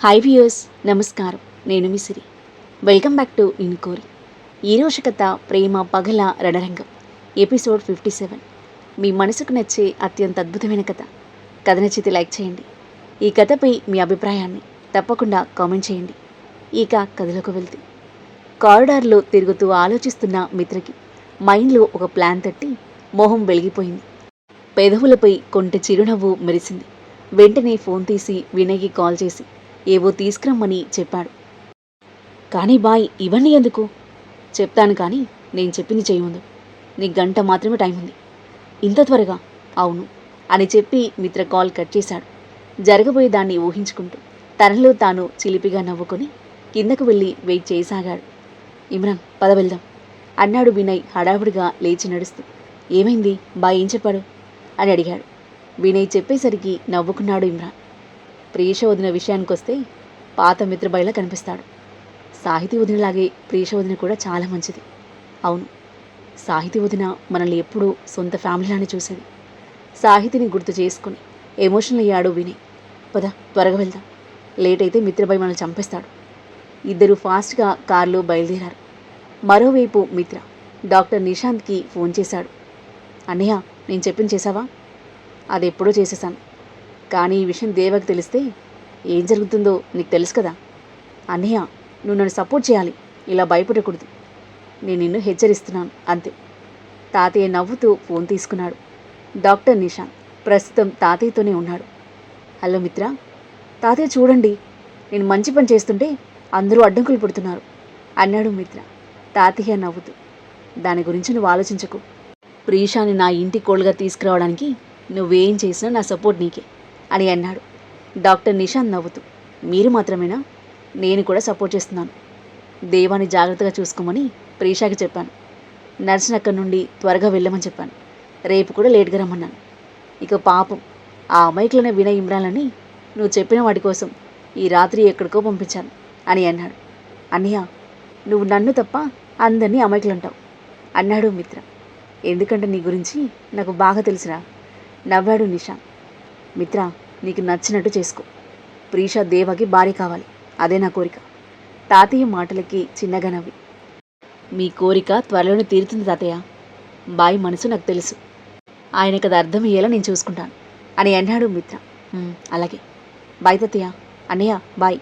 Hi viewers, నమస్కారం. నేను మీ సిరి. వెల్కమ్ బ్యాక్ టు ఇన్కోరి. ఈరోజు కథ ప్రేమ పగల రణరంగం, ఎపిసోడ్ 57. మీ మనసుకు నచ్చే అత్యంత అద్భుతమైన కథ. కథ నచ్చితే లైక్ చేయండి. ఈ కథపై మీ అభిప్రాయాన్ని తప్పకుండా కామెంట్ చేయండి. ఇక కథలోకి వెళ్తే, కారిడార్లో తిరుగుతూ ఆలోచిస్తున్న మిత్రకి మైండ్లో ఒక ప్లాన్ తట్టి మొహం వెలిగిపోయింది. పెదవులపై కొంటె చిరునవ్వు మెరిసింది. వెంటనే ఫోన్ తీసి వినయ్కి కాల్ చేసి ఏవో తీసుకురమ్మని చెప్పాడు. కానీ బాయ్, ఇవన్నీ ఎందుకు? చెప్తాను కానీ నేను చెప్పింది చేయముందు. నీకు గంట మాత్రమే టైం ఉంది. ఇంత త్వరగా? అవును అని చెప్పి మిత్ర కాల్ కట్ చేశాడు. జరగబోయే దాన్ని ఊహించుకుంటూ తనలో తాను చిలిపిగా నవ్వుకొని కిందకు వెళ్ళి వెయిట్ చేయసాగాడు. ఇమ్రాన్, పద వెళ్దాం అన్నాడు వినయ్ హడావుడిగా లేచి నడుస్తూ. ఏమైంది? బాయ్ ఏం చెప్పాడు అని అడిగాడు. వినయ్ చెప్పేసరికి నవ్వుకున్నాడు ఇమ్రాన్. ప్రీష వదిన విషయానికొస్తే పాత మిత్రబాయిలా కనిపిస్తాడు. సాహితీ వదినలాగే ప్రీష వదిన కూడా చాలా మంచిది. అవును, సాహితీ వదిన మనల్ని ఎప్పుడూ సొంత ఫ్యామిలీలానే చూసేది. సాహితిని గుర్తు చేసుకుని ఎమోషనల్ అయ్యాడు వినయ్. పద త్వరగా వెళ్దాం, లేట్ అయితే మిత్రబాయి మనల్ని చంపేస్తాడు. ఇద్దరు ఫాస్ట్గా కారులో బయలుదేరారు. మరోవైపు మిత్ర డాక్టర్ నిశాంత్కి ఫోన్ చేశాడు. అన్నయ్య, నేను చెప్పింది చేశావా? అది ఎప్పుడో చేసేసాను. కానీ ఈ విషయం దేవకి తెలిస్తే ఏం జరుగుతుందో నీకు తెలుసు కదా. అన్నయ్య, నువ్వు నన్ను సపోర్ట్ చేయాలి, ఇలా భయపడకూడదు. నేను నిన్ను హెచ్చరిస్తున్నాను అంతే. తాతయ్య నవ్వుతూ ఫోన్ తీసుకున్నాడు. డాక్టర్ నిశాంత్ ప్రస్తుతం తాతయ్యతోనే ఉన్నాడు. హలో మిత్ర. తాతయ్య చూడండి, నేను మంచి పని చేస్తుంటే అందరూ అడ్డంకులు పుడుతున్నారు అన్నాడు మిత్ర. తాతయ్య నవ్వుతూ, దాని గురించి నువ్వు ఆలోచించకు. ప్రీషాని నా ఇంటి కోళ్ళుగా తీసుకురావడానికి నువ్వేం చేసినా నా సపోర్ట్ నీకే అని అన్నాడు. డాక్టర్ నిశాంత్ నవ్వుతూ, మీరు మాత్రమేనా? నేను కూడా సపోర్ట్ చేస్తున్నాను. దేవాన్ని జాగ్రత్తగా చూసుకోమని ప్రీషాకి చెప్పాను. నర్సుని అక్కడి నుండి త్వరగా వెళ్ళమని చెప్పాను. రేపు కూడా లేట్గా రమ్మన్నాను. ఇక పాపం ఆ అమాయకులనే వినయ్ ఇమ్రాన్లని నువ్వు చెప్పిన వాటి కోసం ఈ రాత్రి ఎక్కడికో పంపించాను అని అన్నాడు. అన్నయ్య, నువ్వు నన్ను తప్ప అందరినీ అమాయకులు అంటావు అన్నాడు మిత్ర. ఎందుకంటే నీ గురించి నాకు బాగా తెలుసురా నవ్వాడు నిశాంత్. మిత్ర, నీకు నచ్చినట్టు చేసుకో. ప్రీష దేవకి భార్య కావాలి, అదే నా కోరిక. తాతయ్య మాటలకి చిన్నగా నవ్వి, మీ కోరిక త్వరలోనే తీరుతుంది తాతయ్య. బాయ్ మనసు నాకు తెలుసు, ఆయనకు అది అర్థమయ్యేలా నేను చూసుకుంటాను అని అన్నాడు మిత్ర. అలాగే, బాయ్ తాతయ్య. అన్నయ్య బాయ్.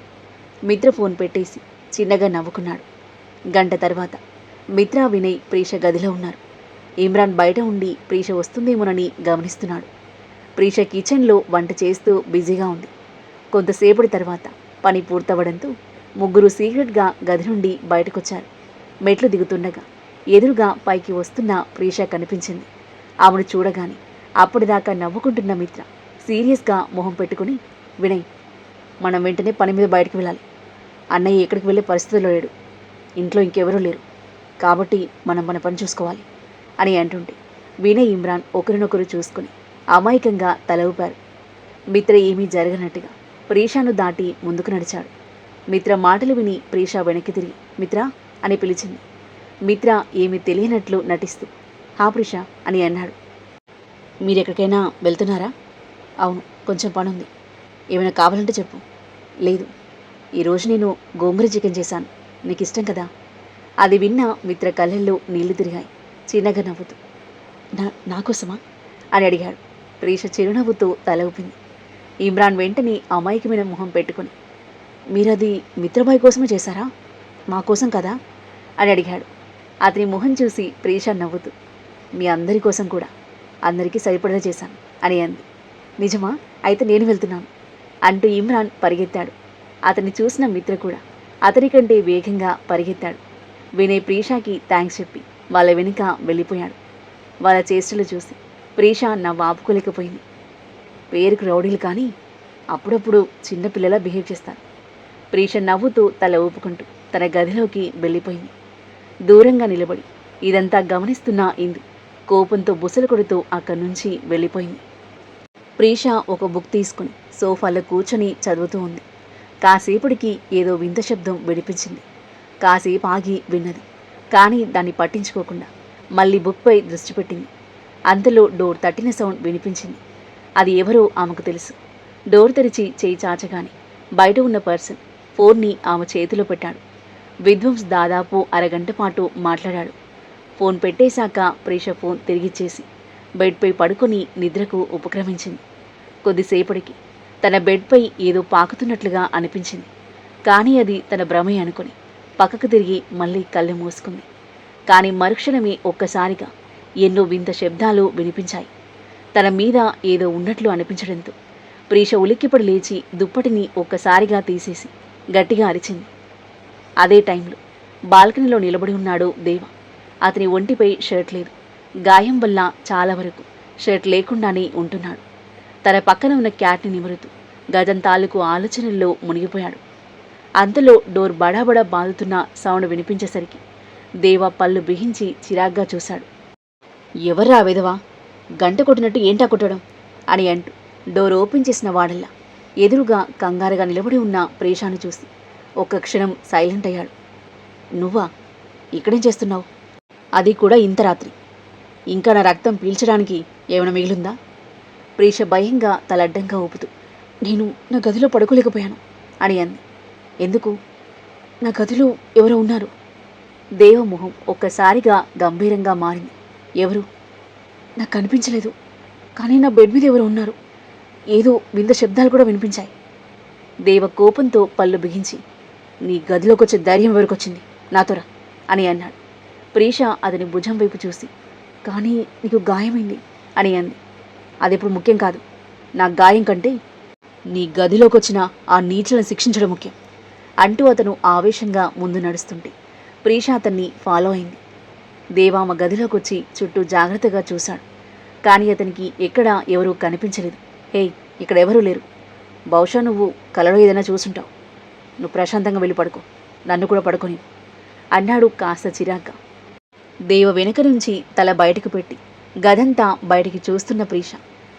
మిత్ర ఫోన్ పెట్టేసి చిన్నగా నవ్వుకున్నాడు. గంట తర్వాత మిత్ర వినయ్ ప్రీష గదిలో ఉన్నారు. ఇమ్రాన్ బయట ఉండి ప్రీష వస్తుందేమోనని గమనిస్తున్నాడు. ప్రీష కిచెన్లో వంట చేస్తూ బిజీగా ఉంది. కొంతసేపటి తర్వాత పని పూర్తవడంతో ముగ్గురు సీక్రెట్గా గది నుండి బయటకొచ్చారు. మెట్లు దిగుతుండగా ఎదురుగా పైకి వస్తున్న ప్రీష కనిపించింది. ఆమెను చూడగానే అప్పటిదాకా నవ్వుకుంటున్న మిత్ర సీరియస్గా మొహం పెట్టుకుని, వినయ్, మనం వెంటనే పని మీద బయటకు వెళ్ళాలి. అన్నయ్య ఎక్కడికి వెళ్ళే పరిస్థితుల్లో లేడు. ఇంట్లో ఇంకెవరూ లేరు కాబట్టి మనం మన పని చూసుకోవాలి అని అంటుంటే వినయ్ ఇమ్రాన్ ఒకరినొకరు చూసుకుని అమాయకంగా తల ఊపారు. మిత్ర ఏమీ జరగనట్టుగా ప్రీషాను దాటి ముందుకు నడిచాడు. మిత్ర మాటలు విని ప్రీష వెనక్కి తిరిగి మిత్ర అని పిలిచింది. మిత్ర ఏమీ తెలియనట్లు నటిస్తూ హా ప్రీష అని అన్నాడు. మీరెక్కడికైనా వెళ్తున్నారా? అవును, కొంచెం పని ఉంది. ఏమైనా కావాలంటే చెప్పు. లేదు, ఈరోజు నేను గోంగూర చికెన్ చేశాను, నీకు ఇష్టం కదా. అది విన్న మిత్ర కళ్ళల్లో నీళ్లు తిరిగాయి. చిన్నగా నవ్వుతూ, నాకోసమా అని అడిగాడు. ప్రీష చిరునవ్వుతూ తల ఊపింది. ఇమ్రాన్ వెంటనే అమాయకమైన మొహం పెట్టుకుని, మీరది మిత్రబాయి కోసమే చేశారా, మా కోసం కదా అని అడిగాడు. అతని మొహం చూసి ప్రీష నవ్వుతూ, మీ అందరి కోసం కూడా, అందరికీ సరిపడా చేశాను అని అంది. నిజమా? అయితే నేను వెళ్తున్నాను అంటూ ఇమ్రాన్ పరిగెత్తాడు. అతన్ని చూసిన మిత్ర కూడా అతని కంటే వేగంగా పరిగెత్తాడు. వినయ్ ప్రీషాకి థ్యాంక్స్ చెప్పి వాళ్ళ వెనుక వెళ్ళిపోయాడు. వాళ్ళ చేష్టలు చూసి ప్రీష నవ్వు ఆపుకోలేకపోయింది. పేరుకు రౌడీలు కానీ అప్పుడప్పుడు చిన్నపిల్లలా బిహేవ్ చేస్తారు. ప్రీష నవ్వుతూ తల ఊపుకుంటూ తన గదిలోకి వెళ్ళిపోయింది. దూరంగా నిలబడి ఇదంతా గమనిస్తున్న ఇందు కోపంతో బుసలు కొడుతూ అక్కడి నుంచి వెళ్ళిపోయింది. ప్రీష ఒక బుక్ తీసుకుని సోఫాలో కూర్చొని చదువుతూ ఉంది. కాసేపటికి ఏదో వింత శబ్దం వినిపించింది. కాసేపు ఆగి విన్నది, కానీ దాన్ని పట్టించుకోకుండా మళ్ళీ బుక్పై దృష్టి పెట్టింది. అంతలో డోర్ తట్టిన సౌండ్ వినిపించింది. అది ఎవరో ఆమెకు తెలుసు. డోర్ తెరిచి చేయి చాచగానే బయట ఉన్న పర్సన్ ఫోన్ని ఆమె చేతిలో పెట్టాడు. విధ్వంస్ దాదాపు అరగంట పాటు మాట్లాడాడు. ఫోన్ పెట్టేశాక ప్రీష ఫోన్ తిరిగిచ్చేసి బెడ్పై పడుకొని నిద్రకు ఉపక్రమించింది. కొద్దిసేపటికి తన బెడ్పై ఏదో పాకుతున్నట్లుగా అనిపించింది. కానీ అది తన భ్రమే అనుకుని పక్కకు తిరిగి మళ్ళీ కళ్ళు మూసుకుంది. కానీ మరుక్షణమే ఒక్కసారిగా ఎన్నో వింత శబ్దాలు వినిపించాయి. తన మీద ఏదో ఉన్నట్లు అనిపించడంతో ప్రీష ఉలిక్కిపడి లేచి దుప్పటిని ఒక్కసారిగా తీసేసి గట్టిగా అరిచింది. అదే టైంలో బాల్కనీలో నిలబడి ఉన్నాడు దేవ. అతని ఒంటిపై షర్ట్ లేదు. గాయం వల్ల చాలా వరకు షర్ట్ లేకుండానే ఉంటున్నాడు. తన పక్కన ఉన్న క్యాట్ని నిమురుతూ గజం తాలూకు ఆలోచనల్లో మునిగిపోయాడు. అంతలో డోర్ బడాబడా బాదుతున్న సౌండ్ వినిపించేసరికి దేవ పళ్ళు బిగించి చిరాగ్గా చూశాడు. ఎవర్రా విధవా, గంట కొట్టినట్టు ఏంటా కొట్టడం అని అంటూ డోర్ ఓపెన్ చేసిన వాడల్లా ఎదురుగా కంగారుగా నిలబడి ఉన్న ప్రేషాను చూసి ఒక్క క్షణం సైలెంట్ అయ్యాడు. నువ్వా? ఇక్కడేం చేస్తున్నావు? అది కూడా ఇంత రాత్రి. ఇంకా నా రక్తం పీల్చడానికి ఏమైనా మిగిలిందా? ప్రీష భయంగా తలడ్డంగా ఊపుతూ నేను నా గదిలో పడుకోలేకపోయాను అని అంది. ఎందుకు? నా గదిలో ఎవరో ఉన్నారు. దేవమొహం ఒక్కసారిగా గంభీరంగా మారింది. ఎవరు? నాకు కనిపించలేదు, కానీ నా బెడ్ మీద ఎవరు ఉన్నారు. ఏదో వింత శబ్దాలు కూడా వినిపించాయి. దేవ కోపంతో పళ్ళు బిగించి నీ గదిలోకి వచ్చే ధైర్యం ఎవరికొచ్చింది? నాతోరా అని అన్నాడు. ప్రీష అతని భుజం వైపు చూసి కానీ నీకు గాయమైంది అని అంది. అదిప్పుడు ముఖ్యం కాదు. నా గాయం కంటే నీ గదిలోకి వచ్చిన ఆ నీచులను శిక్షించడం ముఖ్యం అంటూ అతను ఆవేశంగా ముందు నడుస్తుంటే ప్రీష అతన్ని ఫాలో అయింది. దేవామ గదిలోకి వచ్చి చుట్టూ జాగ్రత్తగా చూశాడు. కానీ అతనికి ఎక్కడా ఎవరూ కనిపించలేదు. హే, ఇక్కడ ఎవరూ లేరు. బహుశా నువ్వు కలలో ఏదైనా చూసుంటావు. నువ్వు ప్రశాంతంగా వెళ్ళి పడుకో, నన్ను కూడా పడుకొని అన్నాడు కాస్త చిరాగ్గా. దేవ వెనుక నుంచి తల బయటకు పెట్టి గదంతా బయటికి చూస్తున్న ప్రీష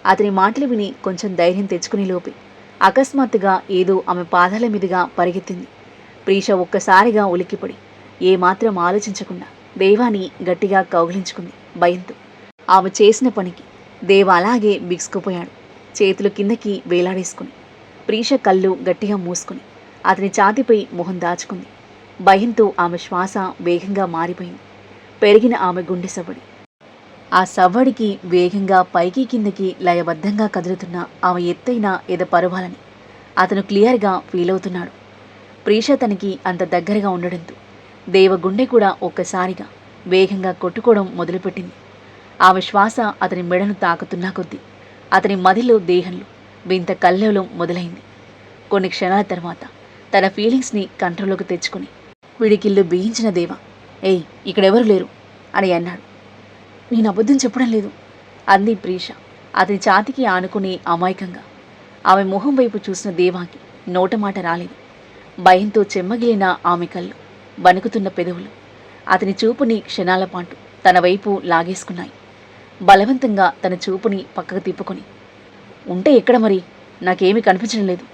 అతని మాటలు విని కొంచెం ధైర్యం తెచ్చుకుని లోపే అకస్మాత్తుగా ఏదో ఆమె పాదాల మీదుగా పరిగెత్తింది. ప్రీష ఒక్కసారిగా ఉలిక్కిపడి ఏమాత్రం ఆలోచించకుండా దేవాని గట్టిగా కౌగిలించుకుంది భయంతో. ఆమె చేసిన పనికి దేవ అలాగే బిగుసుకుపోయాడు, చేతులు కిందకి వేలాడేసుకుని. ప్రీష కళ్ళు గట్టిగా మూసుకుని అతని ఛాతీపై మొహం దాచుకుంది. భయంతో ఆమె శ్వాస వేగంగా మారిపోయింది. పెరిగిన ఆమె గుండె సవ్వడి. ఆ సవ్వడికి వేగంగా పైకి కిందకి లయబద్ధంగా కదులుతున్న ఆమె ఎత్తైన ఎద పరువాలని అతను క్లియర్గా ఫీల్ అవుతున్నాడు. ప్రీష తనకి అంత దగ్గరగా ఉండడంతో దేవ గుండె కూడా ఒక్కసారిగా వేగంగా కొట్టుకోవడం మొదలుపెట్టింది. ఆమె శ్వాస అతని మెడను తాకుతున్నా కొద్దీ అతని మదిలో దేహంలో వింత కల్లోలం మొదలైంది. కొన్ని క్షణాల తర్వాత తన ఫీలింగ్స్ని కంట్రోల్లోకి తెచ్చుకుని పిడికిళ్ళు బిగించిన దేవ ఏయ్, ఇక్కడెవరు లేరు అని అన్నాడు. నేను అబద్ధం చెప్పడం లేదు అంది ప్రీష అతని ఛాతికి ఆనుకుని అమాయకంగా. ఆమె మొహం వైపు చూసిన దేవాకి నోటమాట రాలేదు. భయంతో చెమ్మగిలిన ఆమె కళ్ళు, వణుకుతున్న పెదవులు అతని చూపుని క్షణాల పాటు తన వైపు లాగేసుకున్నాయి. బలవంతంగా తన చూపుని పక్కకు తిప్పుకొని ఉంటే ఎక్కడ మరి? నాకేమీ కనిపించడం లేదు.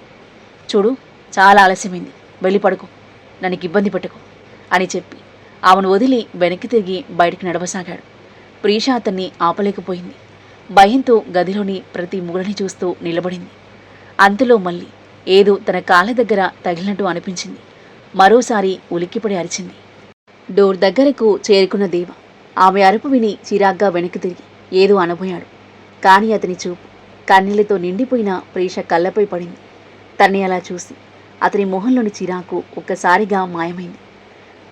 చూడు, చాలా ఆలస్యమైంది, వెళ్ళి పడుకో, నన్ను ఇబ్బంది పెట్టకు అని చెప్పి ఆమెను వదిలి వెనక్కి తిరిగి బయటికి నడవసాగాడు. ప్రీష అతన్ని ఆపలేకపోయింది. భయంతో గదిలోని ప్రతి మూలని చూస్తూ నిలబడింది. అంతలో మళ్ళీ ఏదో తన కాళ్ళ దగ్గర తగిలినట్టు అనిపించింది. మరోసారి ఉలిక్కిపడి అరిచింది. డోర్ దగ్గరకు చేరుకున్న దేవ ఆమె అరుపు విని చిరాగ్గా వెనక్కి తిరిగి ఏదో అనబోయాడు. కానీ అతని చూపు కన్నీళ్లతో నిండిపోయిన ప్రీష కళ్ళపై పడింది. తన్ని అలా చూసి అతని మొహంలోని చిరాకు ఒక్కసారిగా మాయమైంది.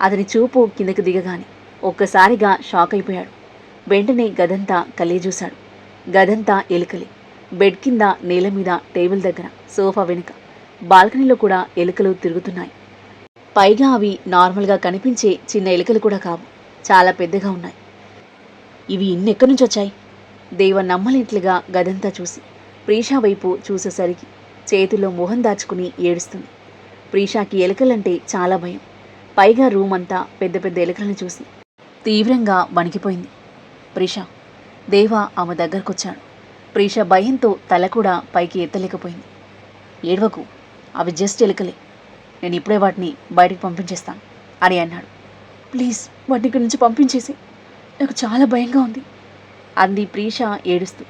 అతని చూపు కిందకు దిగగానే ఒక్కసారిగా షాక్ అయిపోయాడు. వెంటనే గదంతా కలియజూశాడు. గదంతా ఎలుకలే. బెడ్ కింద, నేల మీద, టేబుల్ దగ్గర, సోఫా వెనుక, బాల్కనీలో కూడా ఎలుకలు తిరుగుతున్నాయి. పైగా అవి నార్మల్గా కనిపించే చిన్న ఎలుకలు కూడా కావు, చాలా పెద్దగా ఉన్నాయి. ఇవి ఇన్నెక్కడి నుంచి వచ్చాయి? దేవ నమ్మలేట్లుగా గదంతా చూసి ప్రీషా వైపు చూసేసరికి చేతిలో మొహం దాచుకుని ఏడుస్తుంది. ప్రీషాకి ఎలుకలంటే చాలా భయం. పైగా రూమ్ అంతా పెద్ద పెద్ద ఎలుకలను చూసి తీవ్రంగా వణికిపోయింది. ప్రీష, దేవ ఆమె దగ్గరకొచ్చాడు. ప్రీష భయంతో తల కూడా పైకి ఎత్తలేకపోయింది. ఏడవకు, అవి జస్ట్ ఎలుకలే, నేను ఇప్పుడే వాటిని బయటికి పంపించేస్తాను అని అన్నాడు. ప్లీజ్ వాటిని ఇక్కడి నుంచి పంపించేసి, నాకు చాలా భయంగా ఉంది అంది ప్రీష ఏడుస్తూ.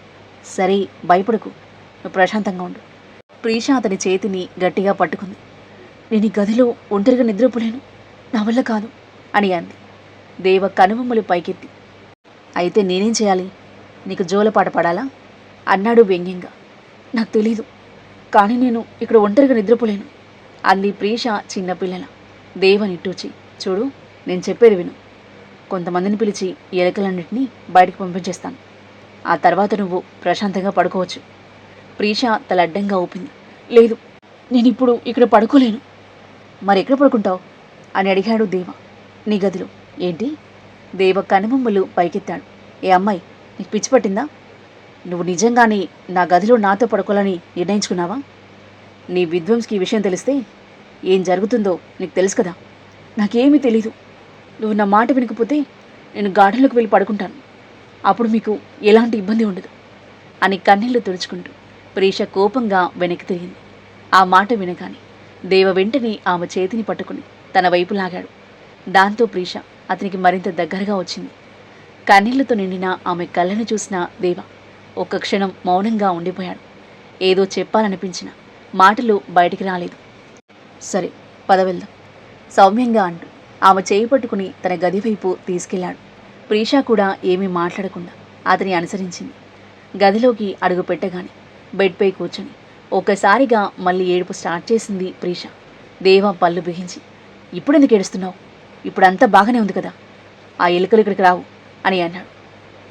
సరే, భయపడకు, నువ్వు ప్రశాంతంగా ఉండు. ప్రీష అతని చేతిని గట్టిగా పట్టుకుంది. నేను ఈ గదిలో ఒంటరిగా నిద్రపోలేను, నా వల్ల కాదు అని అంది. దేవ కనుబొమ్మలు పైకెత్తి, అయితే నేనేం చేయాలి? నీకు జోలపాట పడాలా అన్నాడు వ్యంగ్యంగా. నాకు తెలీదు, కానీ నేను ఇక్కడ ఒంటరిగా నిద్రపోలేను అంది ప్రీష చిన్నపిల్లల. దేవ నిట్టూచి, చూడు, నేను చెప్పేది విను. కొంతమందిని పిలిచి ఎలుకలన్నింటినీ బయటకు పంపించేస్తాను. ఆ తర్వాత నువ్వు ప్రశాంతంగా పడుకోవచ్చు. ప్రీష తల అడ్డంగా ఊపింది. లేదు, నేనిప్పుడు ఇక్కడ పడుకోలేను. మరెక్కడ పడుకుంటావు అని అడిగాడు దేవ. నీ గదిలో. ఏంటి? దేవ కనుబొమ్మలు పైకెత్తాడు. ఏ అమ్మాయి, నీకు పిచ్చి పట్టిందా? నువ్వు నిజంగానే నా గదిలో నాతో పడుకోవాలని నిర్ణయించుకున్నావా? నీ విధ్వంస్కి ఈ విషయం తెలిస్తే ఏం జరుగుతుందో నీకు తెలుసు కదా. నాకేమీ తెలీదు. నువ్వు నా మాట వినకపోతే నేను గార్డెన్లోకి వెళ్ళి పడుకుంటాను. అప్పుడు మీకు ఎలాంటి ఇబ్బంది ఉండదు అని కన్నీళ్లు తుడుచుకుంటూ ప్రీష కోపంగా వెనక్కి తిరిగింది. ఆ మాట వినగానే దేవ వెంటనే ఆమె చేతిని పట్టుకుని తన వైపు లాగాడు. దాంతో ప్రీష అతనికి మరింత దగ్గరగా వచ్చింది. కన్నీళ్లతో నిండిన ఆమె కళ్ళను చూసిన దేవ ఒక్క క్షణం మౌనంగా ఉండిపోయాడు. ఏదో చెప్పాలనిపించిన మాటలు బయటికి రాలేదు. సరే, పద వెళ్దాం సౌమ్యంగా అంటూ ఆమె చేయి పట్టుకుని తన గది వైపు తీసుకెళ్లాడు. ప్రీష కూడా ఏమీ మాట్లాడకుండా అతని అనుసరించింది. గదిలోకి అడుగు పెట్టగానే బెడ్పై కూర్చొని ఒక్కసారిగా మళ్ళీ ఏడుపు స్టార్ట్ చేసింది ప్రీష. దేవ పళ్ళు బిగించి, ఇప్పుడెందుకు ఏడుస్తున్నావు? ఇప్పుడంతా బాగానే ఉంది కదా, ఆ ఎలుకలు ఇక్కడికి రావు అని అన్నాడు.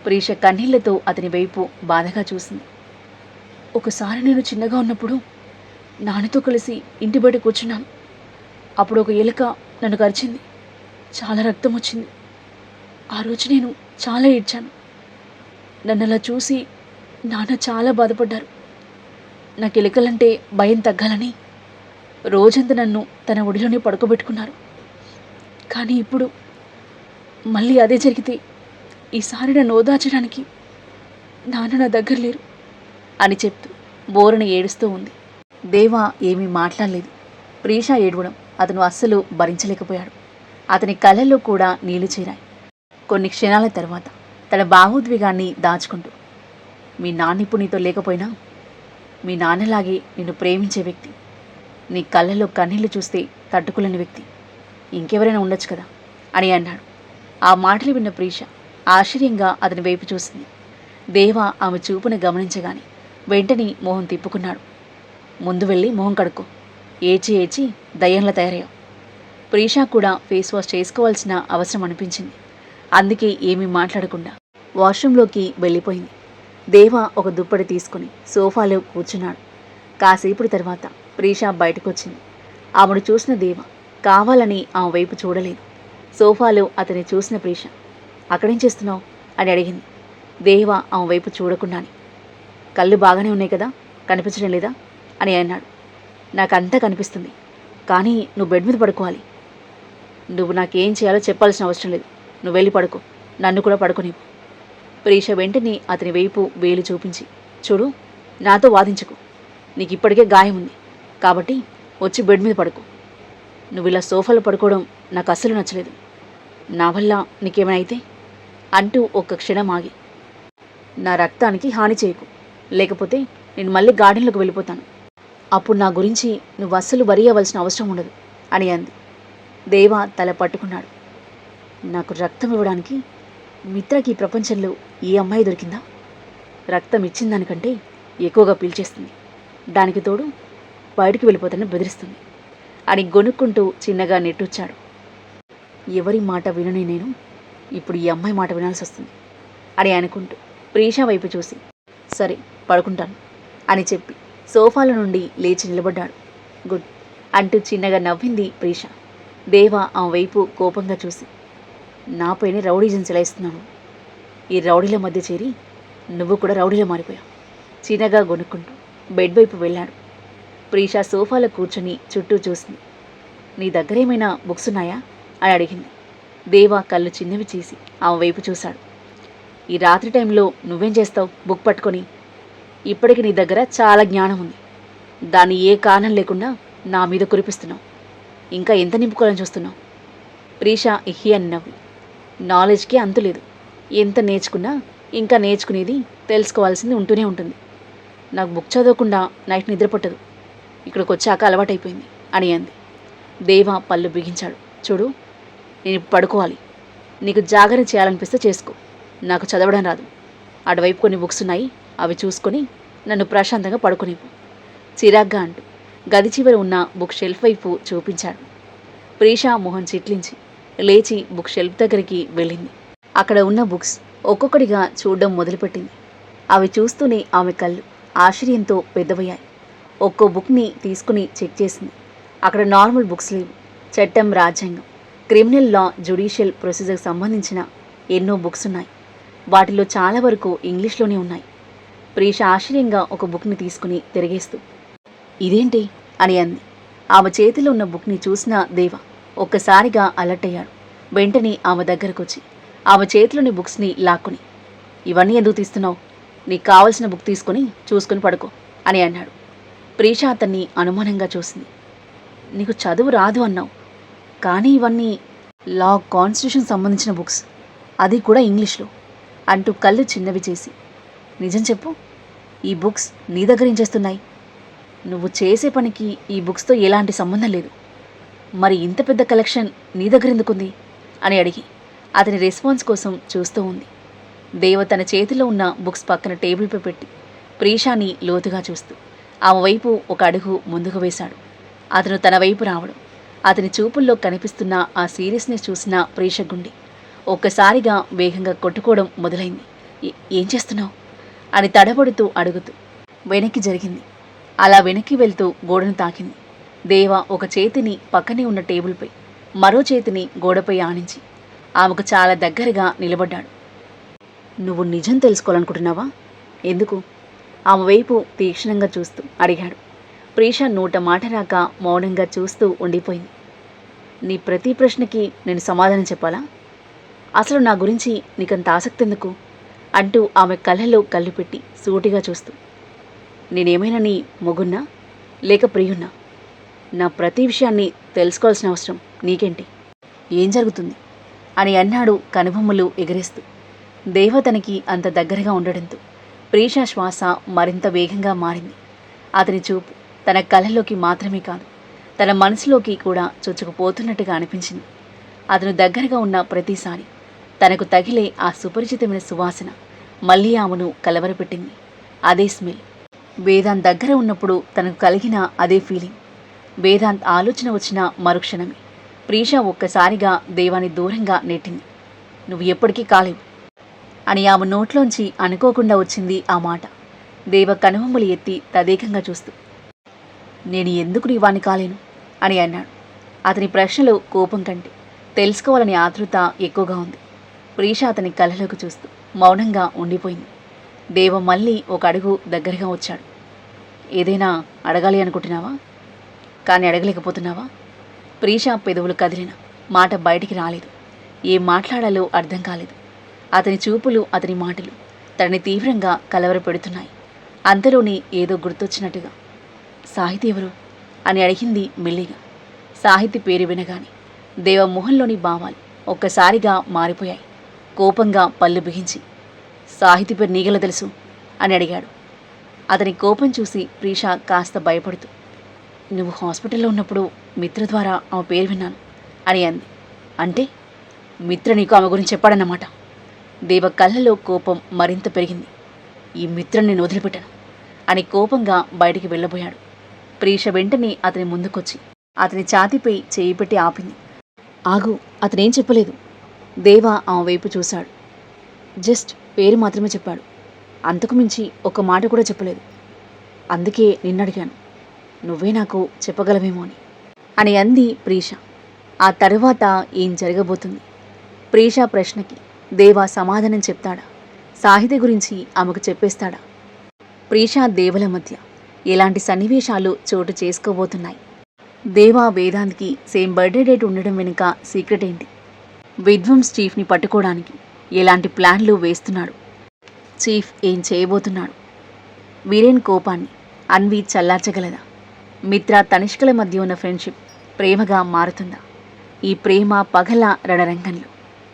ప్రీష కన్నీళ్లతో అతని వైపు బాధగా చూసింది. ఒకసారి నేను చిన్నగా ఉన్నప్పుడు నాన్నతో కలిసి ఇంటి బయట కూర్చున్నాను. అప్పుడు ఒక ఎలుక నన్ను కరిచింది. చాలా రక్తం వచ్చింది. ఆ రోజు నేను చాలా ఏడ్చాను. నన్ను అలా చూసి నాన్న చాలా బాధపడ్డారు. నాకు ఎలుకలంటే భయం తగ్గాలని రోజంతా నన్ను తన ఒడిలోనే పడుకోబెట్టుకున్నారు. కానీ ఇప్పుడు మళ్ళీ అదే జరిగితే ఈసారి నన్ను ఓదార్చడానికి నాన్న నా దగ్గర లేరు అని చెప్తూ బోరుని ఏడుస్తూ ఉంది. దేవ ఏమీ మాట్లాడలేదు. ప్రీష ఏడవడం అతను అస్సలు భరించలేకపోయాడు. అతని కళ్ళల్లో కూడా నీళ్లు చేరాయి. కొన్ని క్షణాల తర్వాత తన భావోద్వేగాన్ని దాచుకుంటూ, మీ నాన్న ఇప్పుడు నీతో లేకపోయినా మీ నాన్నలాగే నిన్ను ప్రేమించే వ్యక్తి, నీ కళ్ళల్లో కన్నీళ్లు చూస్తే తట్టుకోలేని వ్యక్తి ఇంకెవరైనా ఉండొచ్చు కదా అని అన్నాడు. ఆ మాటలు విన్న ప్రీష ఆశ్చర్యంగా అతని వైపు చూసింది. దేవ ఆమె చూపుని గమనించగానే వెంటనే మొహం తిప్పుకున్నాడు. ముందు వెళ్ళి మొహం కడుక్కో, ఏడ్చి ఏడ్చి దయ్యంలా తయారయ్యావు. ప్రీష కూడా ఫేస్ వాష్ చేసుకోవాల్సిన అవసరం అనిపించింది. అందుకే ఏమీ మాట్లాడకుండా వాష్రూంలోకి వెళ్ళిపోయింది. దేవ ఒక దుప్పటి తీసుకుని సోఫాలో కూర్చున్నాడు. కాసేపటి తర్వాత ప్రీష బయటకొచ్చింది. ఆమెను చూసిన దేవ కావాలని ఆమె వైపు చూడలేదు. సోఫాలో అతన్ని చూసిన ప్రీష, అక్కడేం చేస్తున్నావు అని అడిగింది. దేవ ఆమె వైపు చూడకుండానే, కళ్ళు బాగానే ఉన్నాయి కదా, కనిపించడం లేదా అని అన్నాడు. నాకంతా కనిపిస్తుంది, కానీ నువ్వు బెడ్ మీద పడుకోవాలి. నువ్వు నాకేం చేయాలో చెప్పాల్సిన అవసరం లేదు. నువ్వు వెళ్ళి పడుకో, నన్ను కూడా పడుకోనివ్వు. ప్రీష వెంటనే అతని వైపు వేలు చూపించి, చూడు, నాతో వాదించకు. నీకు ఇప్పటికే గాయం ఉంది కాబట్టి వచ్చి బెడ్ మీద పడుకో. నువ్వు ఇలా సోఫాలో పడుకోవడం నాకు అస్సలు నచ్చలేదు. నా వల్ల నీకేమైనా అయితే అంటూ ఒక్క క్షణం ఆగి, నా రక్తానికి హాని చేయకు, లేకపోతే నేను మళ్ళీ గార్డెన్లోకి వెళ్ళిపోతాను. అప్పుడు నా గురించి నువ్వు అస్సలు వరి అవ్వాల్సిన అవసరం ఉండదు అని అంది. దేవ తల పట్టుకున్నాడు. నాకు రక్తం ఇవ్వడానికి మిత్రకి ఈ ప్రపంచంలో ఏ అమ్మాయి దొరికిందా? రక్తం ఇచ్చిన దానికంటే ఎక్కువగా పీల్చేస్తుంది. దానికి తోడు బయటికి వెళ్ళిపోతానని బెదిరిస్తుంది అని గొనుక్కుంటూ చిన్నగా నెట్టొచ్చాడు. ఎవరి మాట వినని నేను ఇప్పుడు ఈ అమ్మాయి మాట వినాల్సి వస్తుంది అని అనుకుంటూ ప్రీష వైపు చూసి, సరే పడుకుంటాను అని చెప్పి సోఫాల నుండి లేచి నిలబడ్డాడు. గుడ్ అంటూ చిన్నగా నవ్వింది ప్రీష. దేవ ఆమె వైపు కోపంగా చూసి, నాపైనే రౌడీజన్ చెలాయిస్తున్నాను. ఈ రౌడీల మధ్య చేరి నువ్వు కూడా రౌడీలో మారిపోయావు. చిన్నగా గొనుక్కుంటూ బెడ్ వైపు వెళ్ళాడు. ప్రీష సోఫాలో కూర్చొని చుట్టూ చూసింది. నీ దగ్గర ఏమైనా బుక్స్ ఉన్నాయా అని అడిగింది. దేవ కళ్ళు చిన్నవి చేసి ఆమె వైపు చూశాడు. ఈ రాత్రి టైంలో నువ్వేం చేస్తావు బుక్ పట్టుకొని? ఇప్పటికి నీ దగ్గర చాలా జ్ఞానం ఉంది, దాన్ని ఏ కారణం లేకుండా నా మీద కురిపిస్తున్నావు. ఇంకా ఎంత నింపుకోవాలని చూస్తున్నావు? ప్రీష ఇహి అని నవ్వి, నాలెడ్జ్కి అంతులేదు. ఎంత నేర్చుకున్నా ఇంకా నేర్చుకునేది తెలుసుకోవాల్సింది ఉంటూనే ఉంటుంది. నాకు బుక్ చదవకుండా నైట్ నిద్ర పట్టదు ఇక్కడికి వచ్చాక అలవాటైపోయింది అని అంది. దేవ పళ్ళు బిగించాడు. చూడు, నేను ఇప్పుడు పడుకోవాలి. నీకు జాగరణ చేయాలనిపిస్తే చేసుకో. నాకు చదవడం రాదు. అటువైపు కొన్ని బుక్స్ ఉన్నాయి, అవి చూసుకొని నన్ను ప్రశాంతంగా పడుకోనివ్వు చిరాగ్గా అంటూ గది చివర ఉన్న బుక్ షెల్ఫ్ వైపు చూపించాడు. ప్రీషా మొహం చిట్లించి లేచి బుక్ షెల్ఫ్ దగ్గరికి వెళ్ళింది. అక్కడ ఉన్న బుక్స్ ఒక్కొక్కటిగా చూడడం మొదలుపెట్టింది. అవి చూస్తూనే ఆమె కళ్ళు ఆశ్చర్యంతో పెద్దవయ్యాయి. ఒక్కో బుక్ని తీసుకుని చెక్ చేసింది. అక్కడ నార్మల్ బుక్స్ లేవు. చట్టం, రాజ్యాంగం, క్రిమినల్ లా, జ్యుడిషియల్ ప్రొసీజర్కి సంబంధించిన ఎన్నో బుక్స్ ఉన్నాయి. వాటిలో చాలా వరకు ఇంగ్లీష్లోనే ఉన్నాయి. ప్రీష ఆశ్చర్యంగా ఒక బుక్ని తీసుకుని తిరిగేస్తూ ఇదేంటి అని అంది. ఆమె చేతిలో ఉన్న బుక్ని చూసిన దేవ ఒక్కసారిగా అలర్ట్ అయ్యాడు. వెంటనే ఆమె దగ్గరకొచ్చి ఆమె చేతిలోని బుక్స్ని లాక్కుని, ఇవన్నీ ఎందుకు తీస్తున్నావు? నీకు కావలసిన బుక్ తీసుకొని చూసుకుని పడుకో అని అన్నాడు. ప్రీష అతన్ని అనుమానంగా చూసింది. నీకు చదువు రాదు అన్నావు, కానీ ఇవన్నీ లా, కాన్స్టిట్యూషన్ సంబంధించిన బుక్స్, అది కూడా ఇంగ్లీష్లో అంటూ కళ్ళు చిన్నవి చేసి, నిజం చెప్పు, ఈ బుక్స్ నీ దగ్గర ఏం చేస్తున్నాయి? నువ్వు చేసే పనికి ఈ బుక్స్తో ఎలాంటి సంబంధం లేదు. మరి ఇంత పెద్ద కలెక్షన్ నీ దగ్గర ఎందుకుంది అని అడిగి అతని రెస్పాన్స్ కోసం చూస్తూ ఉంది. దేవ తన చేతిలో ఉన్న బుక్స్ పక్కన టేబుల్పై పెట్టి ప్రీషాని లోతుగా చూస్తూ ఆమె వైపు ఒక అడుగు ముందుకు వేశాడు. అతను తన వైపు రావడం, అతని చూపుల్లో కనిపిస్తున్న ఆ సీరియస్నెస్ చూసిన ప్రీష గుండె ఒక్కసారిగా వేగంగా కొట్టుకోవడం మొదలైంది. ఏం చేస్తున్నావు అని తడబడుతూ అడుగుతూ వెనక్కి జరిగింది. అలా వెనక్కి వెళ్తూ గోడను తాకింది. దేవ ఒక చేతిని పక్కనే ఉన్న టేబుల్పై, మరో చేతిని గోడపై ఆనించి ఆమెకు చాలా దగ్గరగా నిలబడ్డాడు. నువ్వు నిజం తెలుసుకోవాలనుకుంటున్నావా? ఎందుకు? ఆమె వైపు తీక్షణంగా చూస్తూ అడిగాడు. ప్రీష నోట మాట రాక మౌనంగా చూస్తూ ఉండిపోయింది. నీ ప్రతి ప్రశ్నకి నేను సమాధానం చెప్పాలా? అసలు నా గురించి నీకంత ఆసక్తి ఎందుకు అంటూ ఆమె కళ్ళలో కళ్ళు పెట్టి సూటిగా చూస్తూ, నేనేమైనా నీ మొగున్నా లేక ప్రియున్నా? నా ప్రతి విషయాన్ని తెలుసుకోవాల్సిన అవసరం నీకేంటి? ఏం జరుగుతుంది అని అన్నాడు కనుబొమ్మలు ఎగరేస్తూ. దేవ తనకి అంత దగ్గరగా ఉండడంతో ప్రీష శ్వాస మరింత వేగంగా మారింది. అతని చూపు తన కళ్ళలోకి మాత్రమే కాదు, తన మనసులోకి కూడా చొచ్చుకుపోతున్నట్టుగా అనిపించింది. అతను దగ్గరగా ఉన్న ప్రతిసారి తనకు తగిలే ఆ సుపరిచితమైన సువాసన మళ్ళీ ఆమెను కలవరపెట్టింది. అదే స్మెల్. వేదాంత్ దగ్గర ఉన్నప్పుడు తనకు కలిగిన అదే ఫీలింగ్. వేదాంత్ ఆలోచన వచ్చిన మరుక్షణమే ప్రీష ఒక్కసారిగా దేవాన్ని దూరంగా నెట్టింది. నువ్వు ఎప్పటికీ కాలేవు అని ఆమె నోట్లోంచి అనుకోకుండా వచ్చింది ఆ మాట. దేవ కనుబొమ్మలు ఎత్తి తదేకంగా చూస్తూ, నేను ఎందుకు నీ వాణ్ణి కాలేను అని అన్నాడు. అతని ప్రశ్నలో కోపం కంటే తెలుసుకోవాలని ఆతృత ఎక్కువగా ఉంది. ప్రీష అతని కళ్ళలోకి చూస్తూ మౌనంగా ఉండిపోయింది. దేవ మళ్ళీ ఒక అడుగు దగ్గరగా వచ్చాడు. ఏదైనా అడగాలి అనుకుంటున్నావా, కానీ అడగలేకపోతున్నావా? ప్రీష పెదవులు కదిలిన మాట బయటికి రాలేదు. ఏం మాట్లాడాలో అర్థం కాలేదు. అతని చూపులు, అతని మాటలు తనని తీవ్రంగా కలవరపెడుతున్నాయి. అంతలోనే ఏదో గుర్తొచ్చినట్టుగా, సాహితి ఎవరు అని అడిగింది మెల్లిగా. సాహితి పేరు వినగానే దేవ మొహంలోని భావాలు ఒక్కసారిగా మారిపోయాయి. కోపంగా పళ్ళు బిగించి, సాహితి పేరు నీగల తెలుసు అని అడిగాడు. అతని కోపం చూసి ప్రీష కాస్త భయపడుతూ, నువ్వు హాస్పిటల్లో ఉన్నప్పుడు మిత్ర ద్వారా ఆమె పేరు విన్నాను అని అంది. అంటే మిత్ర నీకు ఆమె గురించి చెప్పాడన్నమాట. దేవ కళ్ళలో కోపం మరింత పెరిగింది. ఈ మిత్రని నేను వదిలిపెట్టాను అని కోపంగా బయటికి వెళ్ళబోయాడు. ప్రీష వెంటనే అతని ముందుకొచ్చి అతని ఛాతీపై చేయి పెట్టి ఆపింది. ఆగు, అతనేం చెప్పలేదు. దేవ ఆమె వైపు చూశాడు. జస్ట్ పేరు మాత్రమే చెప్పాడు. అంతకు మించి ఒక మాట కూడా చెప్పలేదు. అందుకే నిన్నడిగాను, నువ్వే నాకు చెప్పగలవేమో అని అంది ప్రీష. ఆ తరువాత ఏం జరగబోతుంది? ప్రీష ప్రశ్నకి దేవ సమాధానం చెప్తాడా? సాహితీ గురించి ఆమెకు చెప్పేస్తాడా? ప్రీష దేవల మధ్య ఎలాంటి సన్నివేశాలు చోటు చేసుకోబోతున్నాయి? దేవా వేదాంత్కి సేమ్ బర్త్డే డేట్ ఉండడం వెనుక సీక్రెట్ ఏంటి? విధ్వంస్ చీఫ్ని పట్టుకోవడానికి ఎలాంటి ప్లాన్లు వేస్తున్నాడు? చీఫ్ ఏం చేయబోతున్నాడు? వీరేన్ కోపాన్ని అన్వి చల్లార్చగలదా? మిత్ర తనిష్కల మధ్య ఉన్న ఫ్రెండ్షిప్ ప్రేమగా మారుతుందా? ఈ ప్రేమ పగల రణరంగంలో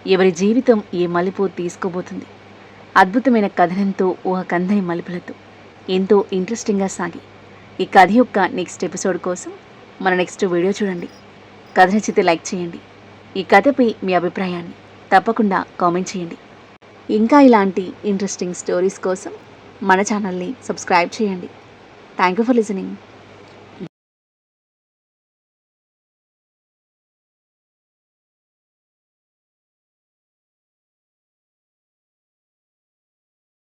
ఎవరి జీవితం ఏ మలుపు తీసుకోబోతుంది? అద్భుతమైన కథనంతో ఊహ కందని మలుపులతో ఎంతో ఇంట్రెస్టింగ్గా సాగి ఈ కథ యొక్క నెక్స్ట్ ఎపిసోడ్ కోసం మన నెక్స్ట్ వీడియో చూడండి. కథ నచ్చితే లైక్ చేయండి. ఈ కథపై మీ అభిప్రాయాన్ని తప్పకుండా కామెంట్ చేయండి. ఇంకా ఇలాంటి ఇంట్రెస్టింగ్ స్టోరీస్ కోసం మన ఛానల్ని సబ్స్క్రైబ్ చేయండి. Thank you for listening.